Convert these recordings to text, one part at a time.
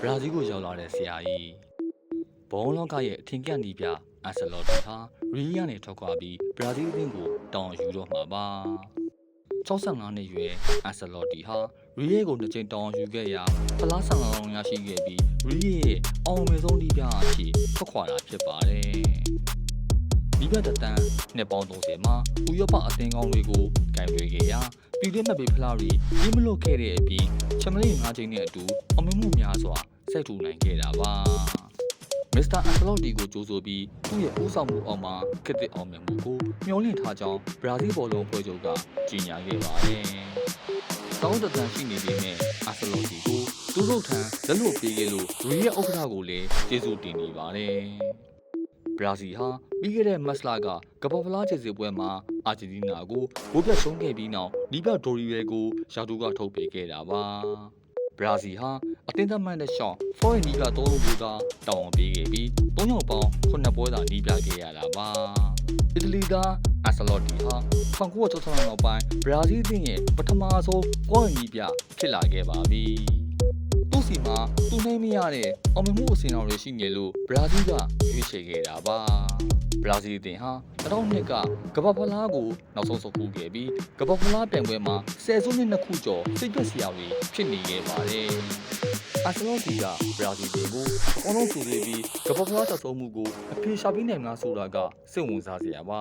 ဘရာဇီးကိုရောက်လာတဲ့ဆရာကြီးဘုံလောကရဲ့အထင်ကရနီးပြအန်ဆယ်လော်တီဟာရီးယားနဲ့ထွက်ခွာပြီးဘရာဇီးအသင်းကိုတောင်းယူတော့မှာပါ65နှစ်ရွယ်အန်ဆယ်လော်တီဟာရီးယားကို2ကြိမ်တောင်းယူခဲ့ရာဖလားဆောင်လောင်းရရှိခဲ့ပြီးရီးယားရဲ့အောင်မြင်ဆုံးနီးပြအဖြစ်ထွက်ခွာတာဖြစ်ပါတယ်ဒီဘက်တန်နှစ်ပေါင်း30မှာဥရောပအသင်းကောင်းတွေကိုကင်တွေခဲ့ရာပြည်တွင်းမှတ်ပေးဖလားရီဒီမလို့ခဲ့တဲ့အပြင်ချန်ပီယံ5ကြိမ်နဲ့အတူအောင်မြင်မှုများစွာဆက်ထူနိုင်ခဲ့တာပါမစ္စတာအန်ဆယ်လော်တီကိုကြိုးဆိုပြီးသူ့ရဲ့ဦးဆောင်မှုအောက်မှာခေတ်သစ်အောင်မြင်မှုကိုမျှော်လင့်ထားကြောင်းဘရာဇီးဘောလုံးဖွဲ့ချုပ်ကကြေညာခဲ့ပါတယ်တောင်းတတန်ရှိနေပေမဲ့အန်ဆယ်လော်တီကိုသူတို့ထံလက်လွတ်ပေးခဲ့လို့ရီရဲ့ဥက္ကဋ္ဌကိုလည်းကျေးဇူးတင်နေပါတယ်ဘရာဇီးဟာပြီးခဲ့တဲ့မတ်လကကမ္ဘာဖလားခြေစစ်ပွဲမှာအာဂျင်တီးနားကိုဂိုးပြတ်ရှုံးခဲ့ပြီးနောက်နီးပြဒိုရီရဲကိုရာထူးကထုတ်ပယ်ခဲ့တာပါဘရာဇီးဟာအသင်းသမန်တဲ့ရှောင်းဖော်ရီနီးပြ3လုံးကိုသာတောင်းပေးခဲ့ပြီး3ယောက်ပေါင်း9ပွဲသာနီးပြခဲ့ရတာပါအီတလီကအန်ဆယ်လော်တီဟာ1960နောက်ပိုင်းဘရာဇီးအသင်းရဲ့ပထမဆုံးဖော်ရီနီးပြဖြစ်လာခဲ့ပါပြီသူ့စီမှာသူ့နှိမ့်မရတဲ့အောင်မြင်မှုအစီအစဉ်တွေရှိနေလို့ဘရာဇီးကရွေးချယ်ခဲ့တာပါဘရာဇီးအသင်းဟာ2002ကကမ္ဘာဖလားကိုနောက်ဆုံးဆုတ်ခဲ့ပြီးကမ္ဘာဖလားပြိုင်ပွဲမှာ10စုနှစ်2ခုကျော်စိတ်ပျက်စရာတွေဖြစ်နေခဲ့ပါတယ်အန်ဆယ်လော်တီကဘရာဇီးကိုအကောင်းဆုံးဆိုပြီးကမ္ဘာဖလားတက်ဆုံးမှုကိုအပြေရှာပေးနိုင်မှာဆိုတာကစိတ်ဝင်စားစရာပါ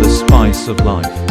The spice of life.